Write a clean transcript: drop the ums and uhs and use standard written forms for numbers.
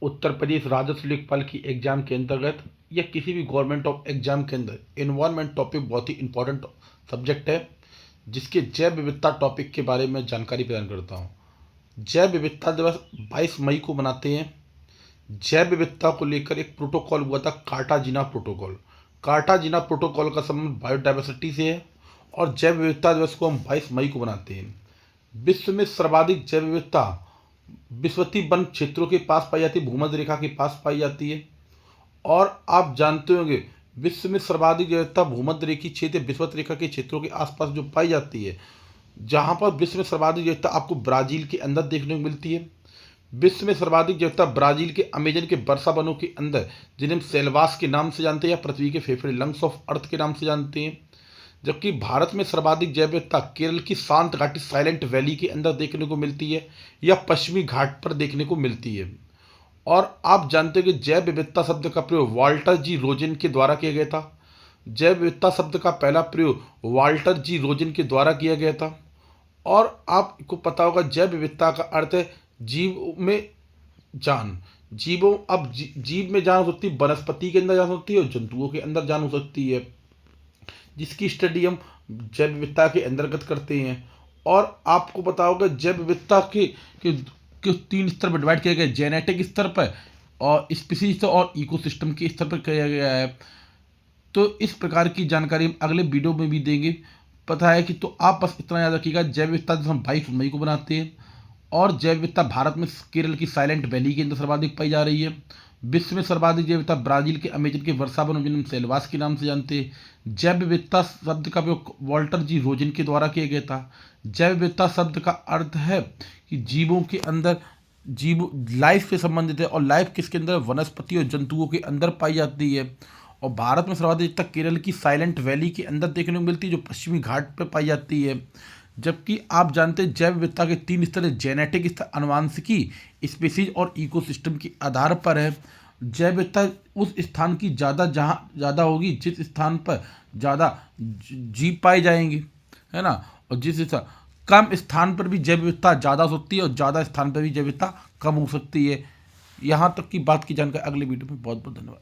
उत्तर प्रदेश राजस्व लेखपाल की एग्जाम के अंतर्गत या किसी भी गवर्नमेंट ऑफ एग्जाम के अंदर इन्वायरमेंट टॉपिक बहुत ही इंपॉर्टेंट सब्जेक्ट है, जिसके जैव विविधता टॉपिक के बारे में जानकारी प्रदान करता हूँ। जैव विविधता दिवस 22 मई को मनाते हैं। जैव विविधता को लेकर एक प्रोटोकॉल हुआ था, कार्टाजीना प्रोटोकॉल। कार्टाजीना प्रोटोकॉल का संबंध बायोडाइवर्सिटी से है और जैव विविधता दिवस को हम 22 मई को मनाते हैं। विश्व में सर्वाधिक जैव विविधता विषुवतीय वन क्षेत्रों के पास पाई जाती है, भूमध्य रेखा के पास पाई जाती है। और आप जानते होंगे विश्व में सर्वाधिक जैव विविधता भूमध्य रेखीय क्षेत्र विषुवत रेखा के क्षेत्रों के आसपास जो पाई जाती है, जहाँ पर विश्व में सर्वाधिक जैव विविधता आपको ब्राजील के अंदर देखने को मिलती है। विश्व में सर्वाधिक जैव विविधता ब्राजील के अमेजन के वर्षा वनों के अंदर, जिन्हें हम सेल्वास के नाम से जानते हैं या पृथ्वी के फेफड़े लंग्स ऑफ अर्थ के नाम से जानते हैं। जबकि भारत में सर्वाधिक जैव विविधता केरल की शांत घाटी साइलेंट वैली के अंदर देखने को मिलती है या पश्चिमी घाट पर देखने को मिलती है। और आप जानते हैं कि जैव विविधता शब्द का प्रयोग वाल्टर जी रोजेन के द्वारा किया गया था। जैव विविधता शब्द का पहला प्रयोग वाल्टर जी रोजेन के द्वारा किया गया था। और आपको पता होगा जैव विविधता का अर्थ है जीव में जान। जीवों अब जीव में जान हो सकती है, वनस्पति के अंदर जान हो सकती है और जंतुओं के अंदर जान हो सकती है, जिसकी स्टडी हम जैव विविधता के अंतर्गत करते हैं। और आपको पता होगा जैव विविधता के 3 स्तर पर डिवाइड किया गया है, जेनेटिक स्तर पर और स्पीसीज और इकोसिस्टम के स्तर पर किया गया है। तो इस प्रकार की जानकारी हम अगले वीडियो में भी देंगे। पता है कि तो आप बस इतना याद रखिएगा, जैव विविधता जो हम 22 मई को बनाते हैं और जैव विविधता भारत में केरल की साइलेंट वैली के अंदर सर्वाधिक पाई जा रही है। विश्व में सर्वाधिक जैव विविधता ब्राजील के अमेजन के वर्षा वन जिन्हें सेल्वास के नाम से जानते हैं। जैव विविधता शब्द का प्रयोग वाल्टर जी रोजेन के द्वारा किया गया था। जैव विविधता शब्द का अर्थ है कि जीवों के अंदर जीव लाइफ से संबंधित है और लाइफ किसके अंदर, वनस्पति और जंतुओं के अंदर पाई जाती है। और भारत में सर्वाधिक तक केरल की साइलेंट वैली के अंदर देखने को मिलती है, जो पश्चिमी घाट पर पाई जाती है। जबकि आप जानते हैं जैव विविधता के 3 स्तर है, जेनेटिक स्तर, आनुवांशिकी, स्पीसीज और इकोसिस्टम के आधार पर है। जैव विविधता उस स्थान की जहाँ ज़्यादा होगी जिस स्थान पर ज़्यादा जीव पाए जाएंगे, है ना। और जिस कम स्थान पर भी जैव विविधता ज़्यादा हो सकती है और ज़्यादा स्थान पर भी जैव विविधता कम हो सकती है। यहाँ तक की बात की जानकारी अगले वीडियो में। बहुत बहुत धन्यवाद।